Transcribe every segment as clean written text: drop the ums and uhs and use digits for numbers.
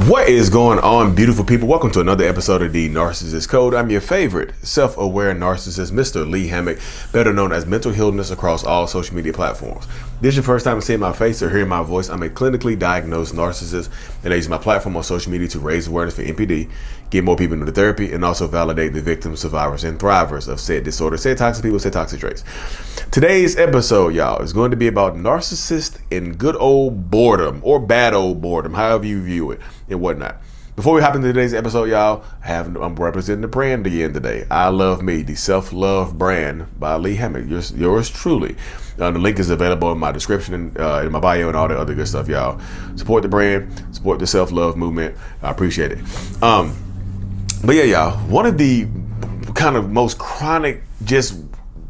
What is going on, beautiful people? Welcome to another episode of the Narcissists Code. I'm your favorite self-aware narcissist, Mr. Lee Hammock, better known as Mental Healness across all social media platforms. This is your first time seeing my face or hearing my voice. I'm a clinically diagnosed narcissist, and I use my platform on social media to raise awareness for NPD, get more people into therapy, and also validate the victims, survivors, and thrivers of said disorder, said toxic people, said toxic traits. Today's episode, y'all, is going to be about narcissists and good old boredom, or bad old boredom, however you view it and whatnot. Before we hop into today's episode, y'all, I'm representing the brand again today. I Love Me, the self-love brand by Lee Hammock, yours truly. The link is available in my description and in my bio and all that other good stuff, y'all. Support the brand, support the self-love movement. I appreciate it. But yeah, y'all, one of the kind of most chronic, just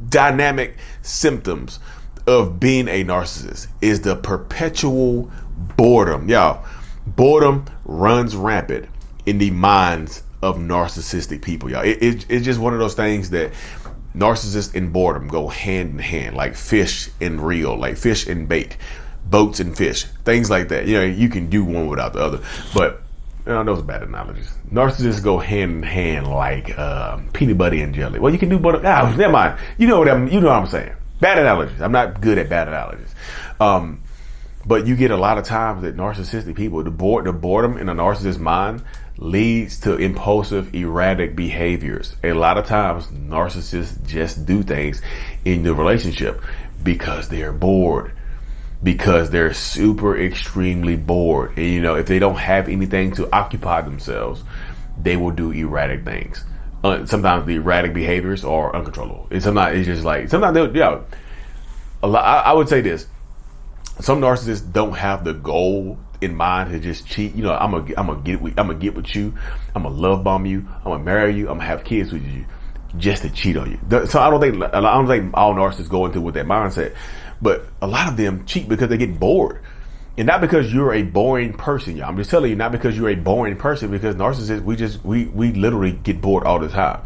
dynamic symptoms of being a narcissist is the perpetual boredom. Y'all, boredom runs rampant in the minds of narcissistic people, y'all. It's just one of those things that narcissists and boredom go hand in hand, like fish and reel, like fish and bait, boats and fish, things like that. You know, you can do one without the other, but those are bad analogies. Narcissists go hand in hand like peanut butter and jelly. Well, you can do butter. Never mind. You know what I'm saying. Bad analogies. I'm not good at bad analogies. But you get a lot of times that narcissistic people, the boredom in a narcissist's mind leads to impulsive, erratic behaviors. A lot of times narcissists just do things in the relationship because they're bored. Because they're super extremely bored. And you know, if they don't have anything to occupy themselves, they will do erratic things. Sometimes the erratic behaviors are uncontrollable. And sometimes it's just like, sometimes they'll, I would say this. Some narcissists don't have the goal in mind to just cheat. You know, I'm gonna get with you. I'm gonna love bomb you. I'm gonna marry you. I'm gonna have kids with you, just to cheat on you. So I don't think all narcissists go into with that mindset. But a lot of them cheat because they get bored. And not because you're a boring person, y'all. I'm just telling you, not because you're a boring person, because narcissists, we literally get bored all the time.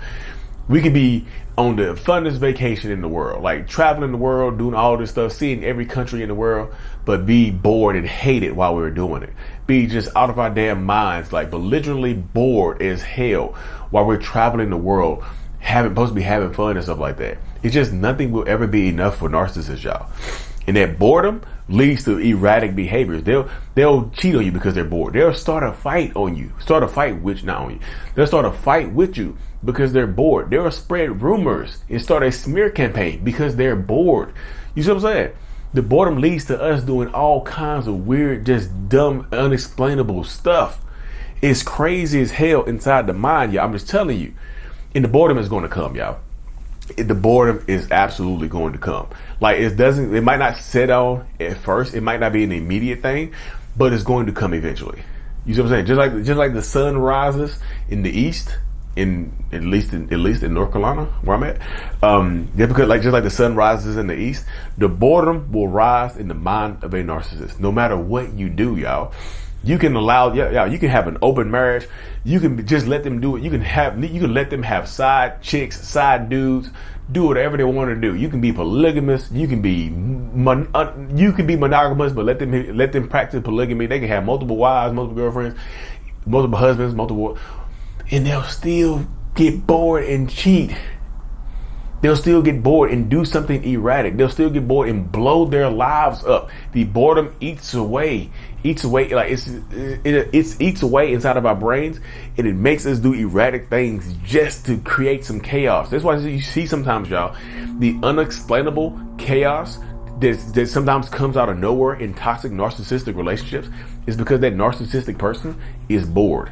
We could be on the funnest vacation in the world, like traveling the world, doing all this stuff, seeing every country in the world, but be bored and hate it while we were doing it. Be just out of our damn minds, like belligerently bored as hell while we're traveling the world, supposed to be having fun and stuff like that. It's just nothing will ever be enough for narcissists, y'all. And that boredom leads to erratic behaviors. They'll cheat on you because they're bored. They'll start a fight on you. They'll start a fight with you because they're bored. They'll spread rumors and start a smear campaign because they're bored. You see what I'm saying? The boredom leads to us doing all kinds of weird, just dumb, unexplainable stuff. It's crazy as hell inside the mind, y'all. I'm just telling you. And the boredom is going to come, y'all. The boredom is absolutely going to come. Like it might not set on at first. It might not be an immediate thing, but it's going to come eventually. You see what I'm saying? Just like the sun rises in the east, at least in North Carolina, where I'm at. Just like the sun rises in the east, the boredom will rise in the mind of a narcissist. No matter what you do, y'all. You can you can have an open marriage. You can just let them do it. You can let them have side chicks, side dudes, do whatever they want to do. You can be polygamous. You can be monogamous, but let them practice polygamy. They can have multiple wives, multiple girlfriends, multiple husbands, and they'll still get bored and cheat. They'll still get bored and do something erratic. They'll still get bored and blow their lives up. The boredom eats away, like it eats away inside of our brains, and it makes us do erratic things just to create some chaos. That's why you see sometimes, y'all, the unexplainable chaos that sometimes comes out of nowhere in toxic narcissistic relationships is because that narcissistic person is bored.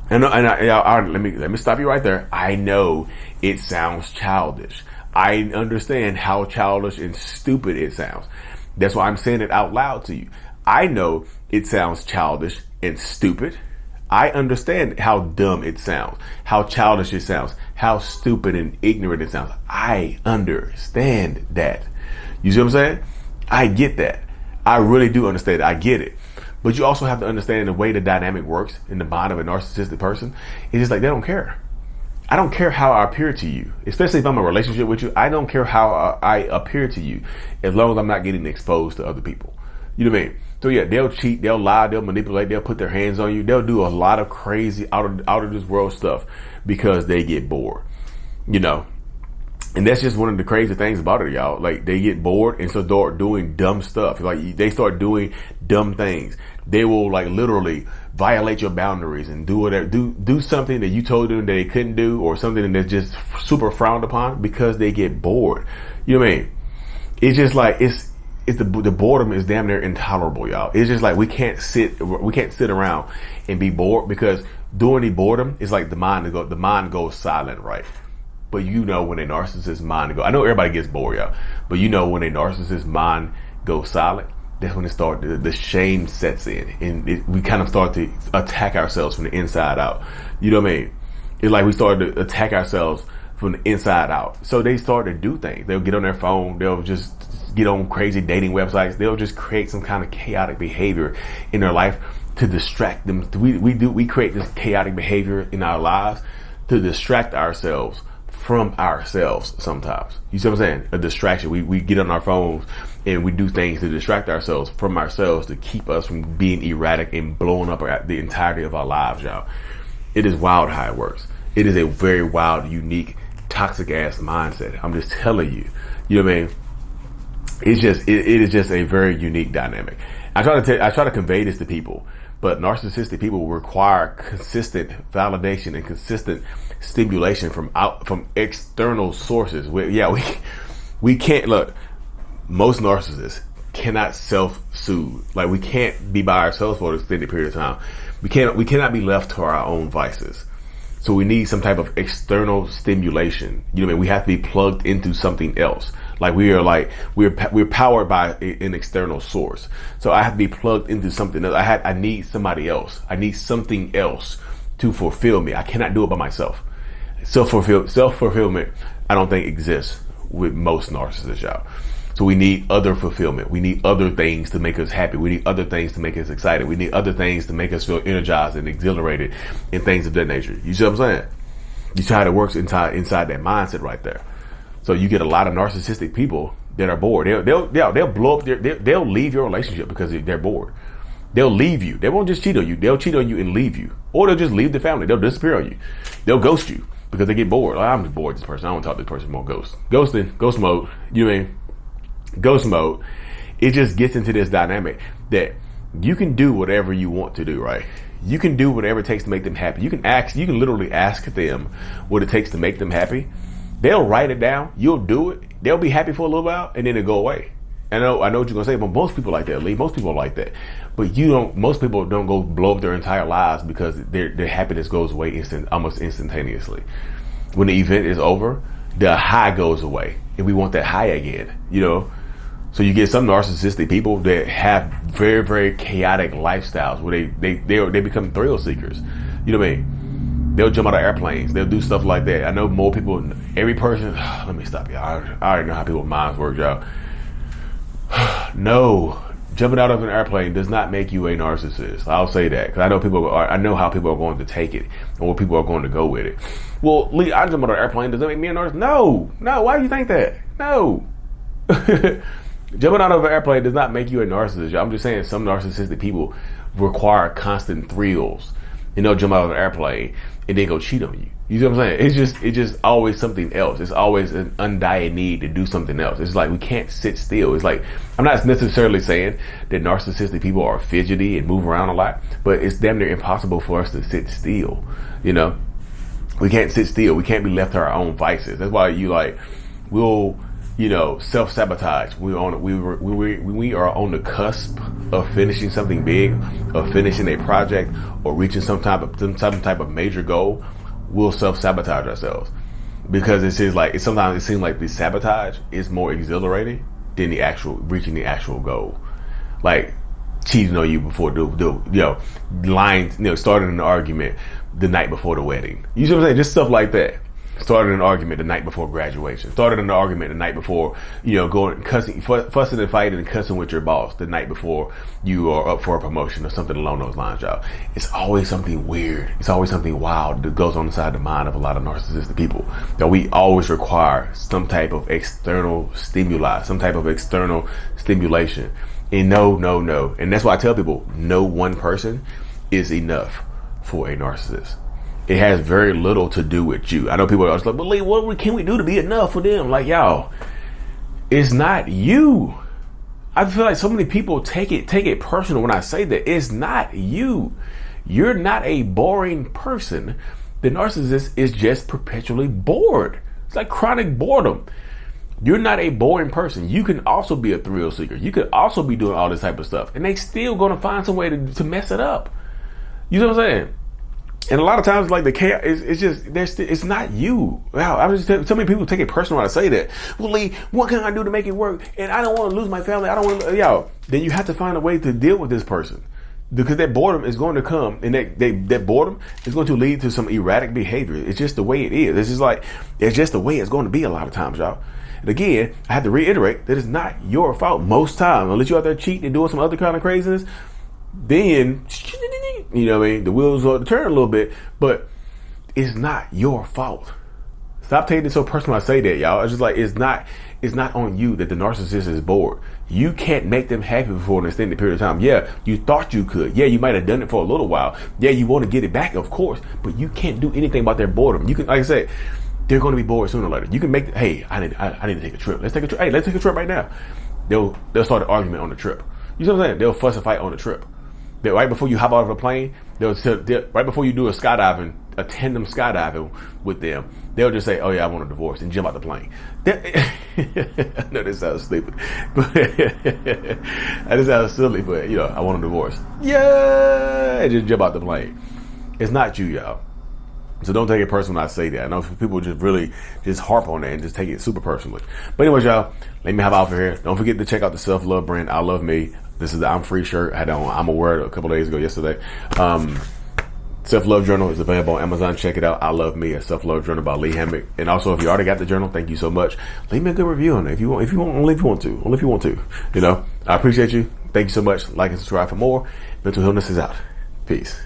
Let me stop you right there. I know it sounds childish. I understand how childish and stupid it sounds. That's why I'm saying it out loud to you. I know it sounds childish and stupid. I understand how dumb it sounds, how childish it sounds, how stupid and ignorant it sounds. I understand that. You see what I'm saying? I get that. I really do understand it. I get it. But you also have to understand the way the dynamic works in the mind of a narcissistic person. It's just like they don't care. I don't care how I appear to you, especially if I'm in a relationship with you. I don't care how I appear to you as long as I'm not getting exposed to other people. You know what I mean? So yeah, they'll cheat, they'll lie, they'll manipulate, they'll put their hands on you. They'll do a lot of crazy out of this world stuff because they get bored, you know. And that's just one of the crazy things about it, y'all. Like, they get bored and so start doing dumb stuff. Like, they start doing dumb things. They will, like, literally violate your boundaries and do whatever, do something that you told them that they couldn't do, or something that's just super frowned upon because they get bored. You know what I mean? It's just like, the boredom is damn near intolerable, y'all. It's just like we can't sit around and be bored, because during the boredom, it's like the mind goes silent, right? But you know when a narcissist's mind I know everybody gets bored, y'all, but you know when a narcissist's mind goes silent, that's when the shame sets in, and we kind of start to attack ourselves from the inside out. You know what I mean? It's like we started to attack ourselves from the inside out. So they start to do things. They'll get on their phone. They'll just get on crazy dating websites. They'll just create some kind of chaotic behavior in their life to distract them. We create this chaotic behavior in our lives to distract ourselves from ourselves sometimes. You see what I'm saying? A distraction. We get on our phones and we do things to distract ourselves from ourselves, to keep us from being erratic and blowing up the entirety of our lives, y'all. It is wild how it works. It is a very wild, unique, toxic ass mindset. I'm just telling you. You know what I mean? It is just a very unique dynamic. I try to convey this to people, but narcissistic people require consistent validation and consistent stimulation from external sources. We can't look. Most narcissists cannot self-soothe. Like, we can't be by ourselves for an extended period of time. We cannot be left to our own vices. So we need some type of external stimulation. You know what I mean? We have to be plugged into something else. Like, we're powered by an external source. So I have to be plugged into something else. I need somebody else. I need something else to fulfill me. I cannot do it by myself. Self-fulfillment, I don't think exists with most narcissists, y'all. So we need other fulfillment. We need other things to make us happy. We need other things to make us excited. We need other things to make us feel energized and exhilarated and things of that nature. You see what I'm saying? You see how it works inside that mindset right there. So you get a lot of narcissistic people that are bored. They'll blow up they'll leave your relationship because they're bored. They'll leave you. They won't just cheat on you. They'll cheat on you and leave you. Or they'll just leave the family. They'll disappear on you. They'll ghost you because they get bored. Like, I'm just bored with this person. I don't want to talk to this person more. Ghosting. Ghost mode. You know what I mean? Ghost mode. It just gets into this dynamic that you can do whatever you want to do, right? You can do whatever it takes to make them happy. You can literally ask them what it takes to make them happy. They'll write it down. You'll do it. They'll be happy for a little while and then it'll go away. I know what you're gonna say, but most people like that, Lee. Most people are like that. But most people don't go blow up their entire lives because their happiness goes away almost instantaneously. When the event is over, the high goes away. And we want that high again, you know? So you get some narcissistic people that have very, very chaotic lifestyles where they become thrill seekers. You know what I mean? They'll jump out of airplanes. They'll do stuff like that. I know more people, every person, let me stop y'all. I already know how people's minds work, y'all. No, jumping out of an airplane does not make you a narcissist. I'll say that because I know how people are going to take it and where people are going to go with it. Well, Lee, I jump out of an airplane. Does that make me a narcissist? No. Why do you think that? No. Jumping out of an airplane does not make you a narcissist. I'm just saying some narcissistic people require constant thrills. And they'll jump out of an airplane and then go cheat on you. You see what I'm saying? It's just always something else. It's always an undying need to do something else. It's like we can't sit still. It's like, I'm not necessarily saying that narcissistic people are fidgety and move around a lot, but it's damn near impossible for us to sit still. You know, we can't sit still. We can't be left to our own vices. That's why we'll self-sabotage. We are on the cusp of finishing something big, of finishing a project, or reaching some type of major goal. We'll self-sabotage ourselves because sometimes it seems like the sabotage is more exhilarating than reaching the actual goal. Like cheating on you before lying, starting an argument the night before the wedding. You see what I'm saying? Just stuff like that. Started an argument the night before graduation. Started an argument the night before, going cussing, fussing and fighting and cussing with your boss the night before you are up for a promotion or something along those lines, y'all. It's always something weird. It's always something wild that goes on inside the mind of a lot of narcissistic people. That we always require some type of external stimuli, some type of external stimulation And no. And that's why I tell people, no one person is enough for a narcissist. It has very little to do with you. I know people are always like, but Lee, what can we do to be enough for them? Like, y'all, it's not you. I feel like so many people take it personal when I say that. It's not you. You're not a boring person. The narcissist is just perpetually bored. It's like chronic boredom. You're not a boring person. You can also be a thrill seeker. You could also be doing all this type of stuff. And they still going to find some way to mess it up. You know what I'm saying? And a lot of times, like, the chaos, it's not you. Wow, I was just so many people take it personal when I say that. Well, Lee, what can I do to make it work? And I don't want to lose my family. I don't want to, then you have to find a way to deal with this person. Because that boredom is going to come, and that boredom is going to lead to some erratic behavior. It's just the way it is. It's just the way it's going to be a lot of times, y'all. And again, I have to reiterate that it's not your fault most times. Unless you're out there cheating and doing some other kind of craziness, then, you know what I mean, the wheels will turn a little bit, but it's not your fault. Stop taking it so personal when I say that, y'all. It's just like, it's not on you that the narcissist is bored. You can't make them happy for an extended period of time. Yeah, you thought you could. Yeah, you might have done it for a little while. Yeah, you want to get it back, of course, but you can't do anything about their boredom. You can, like I said, they're going to be bored sooner or later. You can make, hey, I need to take a trip. Let's take a trip. Hey, let's take a trip right now. They'll start an argument on the trip. You know what I'm saying? They'll fuss and fight on the trip. Right before you hop out of a plane, right before you do a tandem skydiving with them, they'll just say, "Oh yeah, I want a divorce," and jump out the plane. I know this sounds stupid, but that sounds silly. But I want a divorce. Yeah, and just jump out the plane. It's not you, y'all. So don't take it personal when I say that. I know people just really just harp on that and just take it super personally. But anyways, y'all, let me hop out of here. Don't forget to check out the self-love brand, I Love Me. This is the I'm Free shirt. I had on I'm Aware a couple days ago yesterday. Self-love journal is available on Amazon. Check it out. I Love Me, a self-love journal by Lee Hammock. And also, if you already got the journal, thank you so much. Leave me a good review on it if you want, only if you want to. I appreciate you. Thank you so much. Like and subscribe for more. Mental Illness is out. Peace.